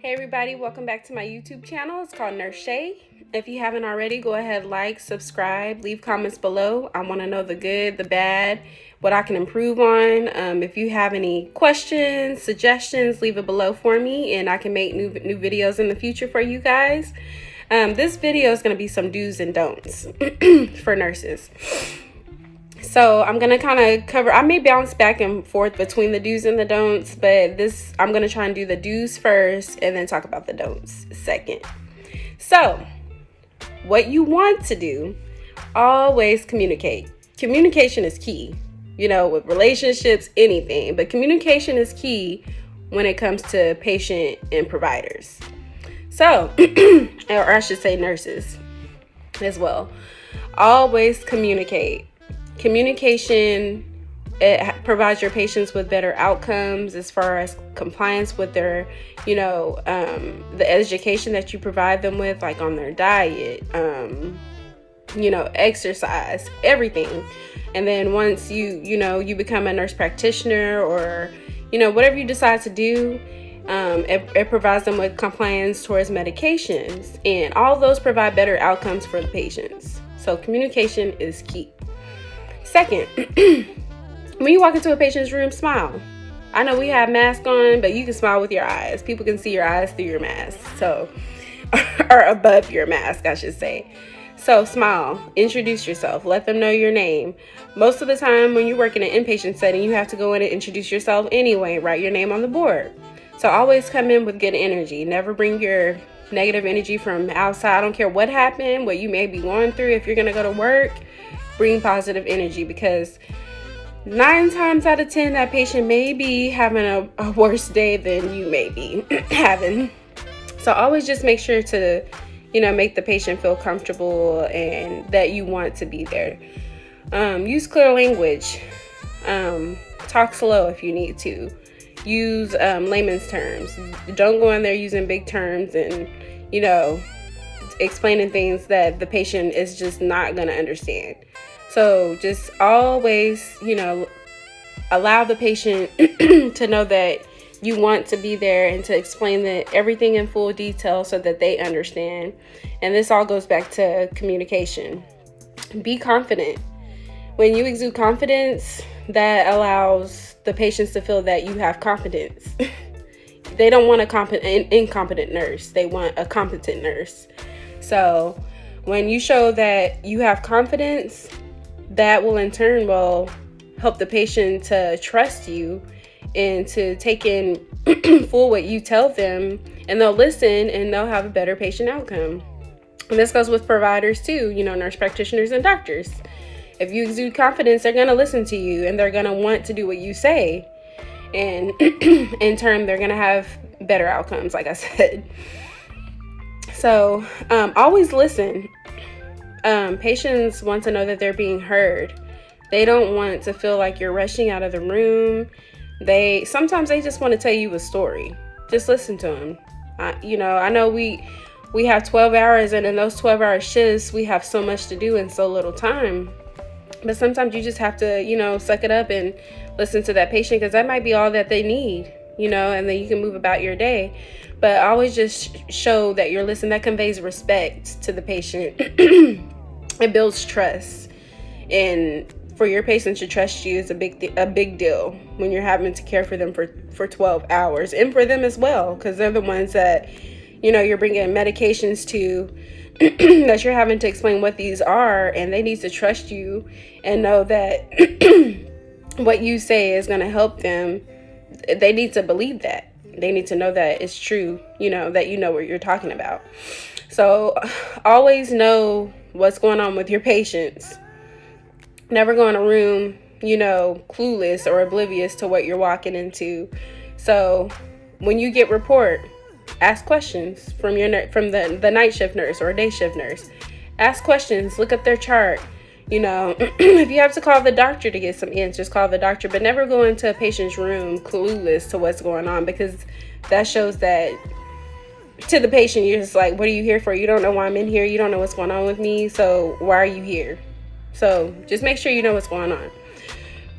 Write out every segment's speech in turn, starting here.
Hey everybody, welcome back to my YouTube channel. It's called Nurse Shay. If you haven't already, go ahead, like, subscribe, leave comments below. I want to know the good, the bad, what I can improve on. If you have any questions, suggestions, leave it below for me and I can make new videos in the future for you guys. This video is going to be some do's and don'ts for nurses. So I'm going to kind of cover, I may bounce back and forth between the do's and the don'ts, but I'm going to try and do the do's first and then talk about the don'ts second. So what you want to do, always communicate. Communication is key, with relationships, anything, but communication is key when it comes to patient and providers. So, or I should say nurses as well. Always communicate. Communication, it provides your patients with better outcomes as far as compliance with their, the education that you provide them with, like on their diet, exercise, everything. And then once you become a nurse practitioner or, whatever you decide to do, it provides them with compliance towards medications, and all those provide better outcomes for the patients. So communication is key. Second, when you walk into a patient's room, smile. I know we have masks on, but you can smile with your eyes. People can see your eyes through your mask, or above your mask, I should say. So smile, introduce yourself, let them know your name. Most of the time when you work in an inpatient setting, you have to go in and introduce yourself anyway, write your name on the board. So always come in with good energy. Never bring your negative energy from outside. I don't care what happened, what you may be going through. If you're going to go to work, bring positive energy, because 9 times out of 10, that patient may be having a worse day than you may be having. So always just make sure to, make the patient feel comfortable and that you want to be there. Use clear language. Talk slow if you need to. Use layman's terms. Don't go in there using big terms and, explaining things that the patient is just not going to understand. So just always, allow the patient to know that you want to be there and to explain everything in full detail so that they understand. And this all goes back to communication. Be confident. When you exude confidence, that allows the patients to feel that you have confidence. They don't want an incompetent nurse. They want a competent nurse. So when you show that you have confidence, that will in turn help the patient to trust you and to take in full what you tell them, and they'll listen and they'll have a better patient outcome. And this goes with providers too, nurse practitioners and doctors. If you exude confidence, they're going to listen to you and they're going to want to do what you say. And in turn, they're going to have better outcomes, like I said. So always listen. Patients want to know that they're being heard. They don't want to feel like you're rushing out of the room. Sometimes they just want to tell you a story. Just listen to them. I know we have 12 hours, and in those 12-hour shifts, we have so much to do in so little time. But sometimes you just have to, suck it up and listen to that patient, because that might be all that they need, and then you can move about your day. But always just show that you're listening. That conveys respect to the patient. It builds trust. And for your patient to trust you is a big deal when you're having to care for them for 12 hours. And for them as well, because they're the ones that, you're bringing medications to, that you're having to explain what these are, and they need to trust you and know that what you say is going to help them. They need to believe that. They need to know that it's true, that you know what you're talking about. So always know what's going on with your patients. Never go in a room, clueless or oblivious to what you're walking into. So when you get report, ask questions from the night shift nurse or day shift nurse. Ask questions, look up their chart. If you have to call the doctor to get some answers, call the doctor, but never go into a patient's room clueless to what's going on, because that shows that to the patient, you're just like, what are you here for? You don't know why I'm in here. You don't know what's going on with me. So why are you here? So just make sure you know what's going on.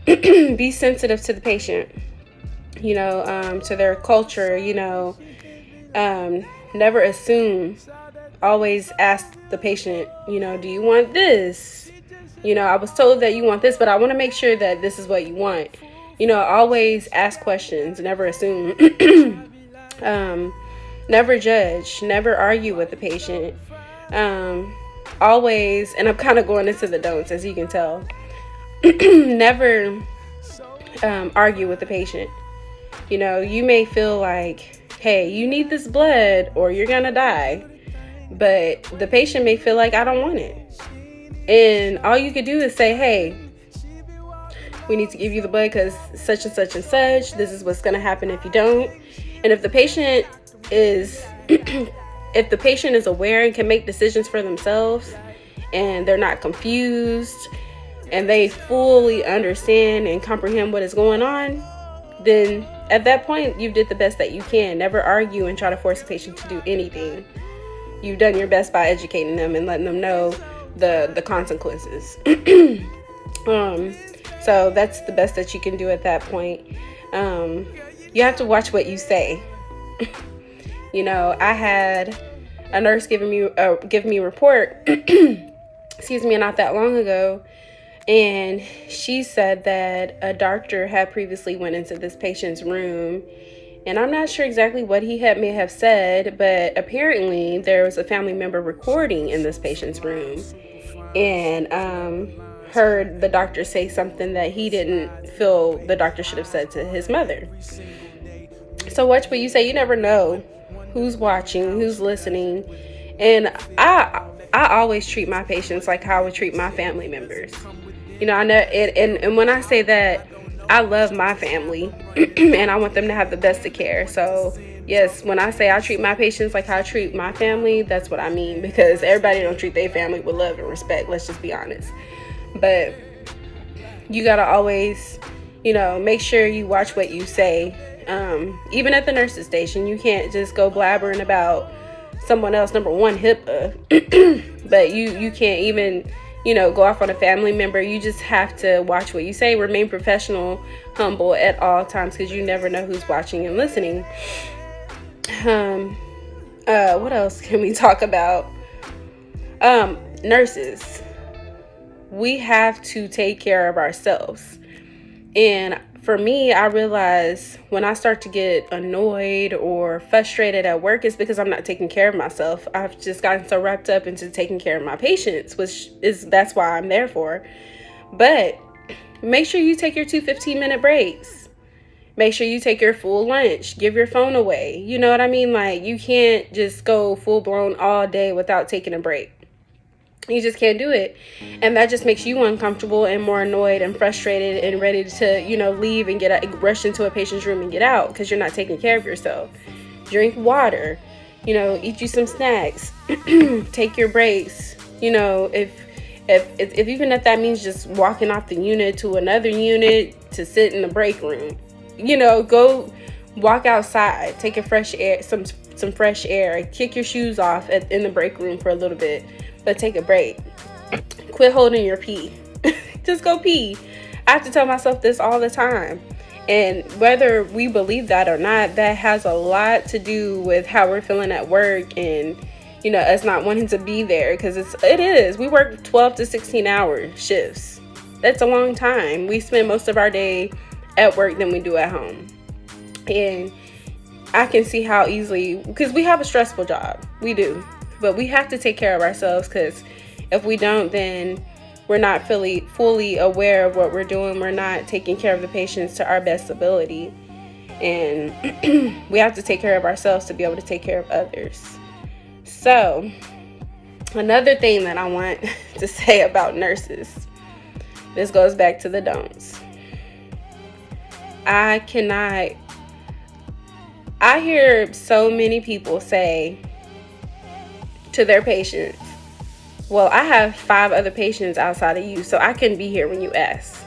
Be sensitive to the patient, to their culture, Never assume. Always ask the patient, do you want this? I was told that you want this, but I want to make sure that this is what you want. Always ask questions, never assume. Never judge, never argue with the patient. Always, and I'm kind of going into the don'ts, as you can tell. Never argue with the patient. You may feel like, hey, you need this blood or you're gonna die, but the patient may feel like, I don't want it. And all you could do is say, hey, we need to give you the blood because such and such and such. This is what's going to happen if you don't. And if the patient is if the patient is aware and can make decisions for themselves, and they're not confused, and they fully understand and comprehend what is going on, then at that point you did the best that you can. Never argue and try to force a patient to do anything. You've done your best by educating them and letting them know the consequences. So that's the best that you can do at that point. You have to watch what you say. I had a nurse give me a report not that long ago, and she said that a doctor had previously went into this patient's room, and I'm not sure exactly what he may have said, but apparently there was a family member recording in this patient's room, and heard the doctor say something that he didn't feel the doctor should have said to his mother. So watch what you say. You never know who's watching, who's listening. And I always treat my patients like how I would treat my family members. I know, and when I say that, I love my family and I want them to have the best of care. So yes, when I say I treat my patients like how I treat my family, that's what I mean, because everybody don't treat their family with love and respect. Let's just be honest. But you gotta always, make sure you watch what you say. Even at the nurse's station, you can't just go blabbering about someone else. Number one, HIPAA. But you can't even, go off on a family member. You just have to watch what you say. Remain professional, humble at all times, because you never know who's watching and listening. What else can we talk about? Nurses. We have to take care of ourselves. And for me, I realize when I start to get annoyed or frustrated at work, it's because I'm not taking care of myself. I've just gotten so wrapped up into taking care of my patients, that's why I'm there for. But make sure you take your 2 15-minute breaks. Make sure you take your full lunch. Give your phone away. You know what I mean? Like, you can't just go full blown all day without taking a break. You just can't do it. And that just makes you uncomfortable and more annoyed and frustrated and ready to, leave and rush into a patient's room and get out because you're not taking care of yourself. Drink water, eat you some snacks, take your breaks. If even if that means just walking off the unit to another unit to sit in the break room, go walk outside, take a fresh air, some fresh air, kick your shoes off in the break room for a little bit. But take a break. Quit holding your pee. Just go pee. I have to tell myself this all the time. And whether we believe that or not, that has a lot to do with how we're feeling at work and, us not wanting to be there. Because it is. We work 12 to 16-hour shifts. That's a long time. We spend most of our day at work than we do at home. And I can see how easily, because we have a stressful job. We do. But we have to take care of ourselves, because if we don't, then we're not fully aware of what we're doing. We're not taking care of the patients to our best ability. And we have to take care of ourselves to be able to take care of others. So, another thing that I want to say about nurses, this goes back to the don'ts. I hear so many people say to their patients, well, I have 5 other patients outside of you, so I couldn't be here when you ask.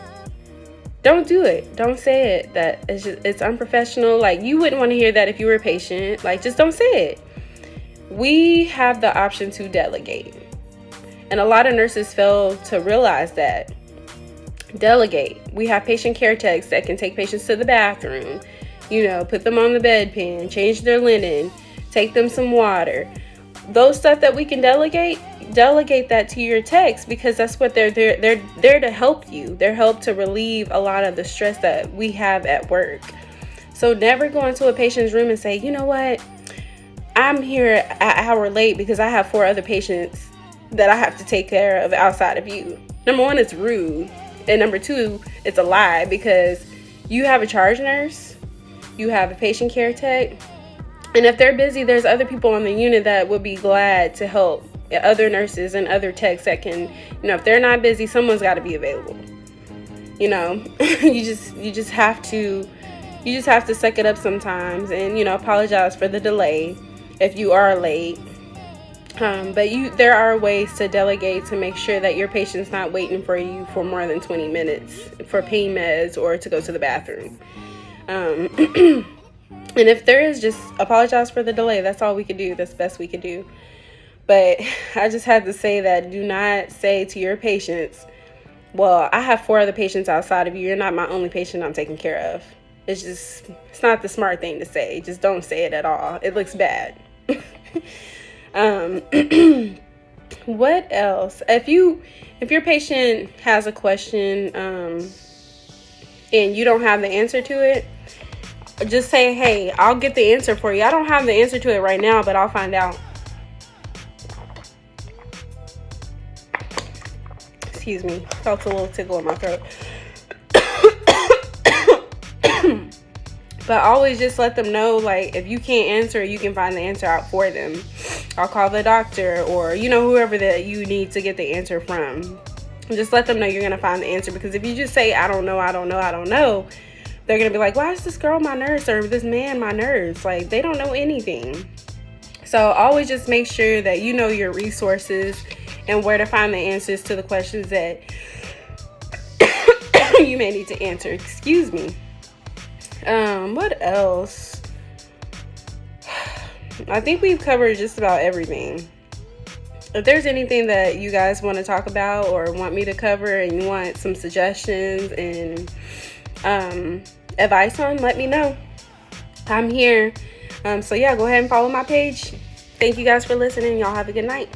Don't do it. Don't say it. It's unprofessional. Like, you wouldn't want to hear that if you were a patient. Like, just don't say it. We have the option to delegate. And a lot of nurses fail to realize that. Delegate. We have patient care techs that can take patients to the bathroom, put them on the bedpan, change their linen, take them some water. Those stuff that we can delegate that to your techs, because that's what they're there to help you. They're help to relieve a lot of the stress that we have at work. So never go into a patient's room and say, you know what, I'm here an hour late because I have 4 other patients that I have to take care of outside of you. Number 1, it's rude. And number 2, it's a lie, because you have a charge nurse, you have a patient care tech, and if they're busy, there's other people on the unit that would be glad to help, other nurses and other techs that can, if they're not busy, someone's got to be available. You just have to suck it up sometimes and, apologize for the delay if you are late. But there are ways to delegate to make sure that your patient's not waiting for you for more than 20 minutes for pain meds or to go to the bathroom. And if there is, just apologize for the delay. That's all we can do. That's the best we can do. But I just had to say that do not say to your patients, well, I have 4 other patients outside of you. You're not my only patient I'm taking care of. It's not the smart thing to say. Just don't say it at all. It looks bad. What else? If your patient has a question and you don't have the answer to it, just say, hey, I'll get the answer for you. I don't have the answer to it right now, but I'll find out. Excuse me. Felt a little tickle in my throat. But always just let them know, like, if you can't answer, you can find the answer out for them. I'll call the doctor or, whoever that you need to get the answer from. Just let them know you're going to find the answer, because if you just say, I don't know, they're going to be like, why is this girl my nurse or this man my nurse? Like, they don't know anything. So always just make sure that you know your resources and where to find the answers to the questions that you may need to answer. Excuse me. What else? I think we've covered just about everything. If there's anything that you guys want to talk about or want me to cover and you want some suggestions and advice on, let me know. I'm here. So yeah, go ahead and follow my page. Thank you guys for listening. Y'all have a good night.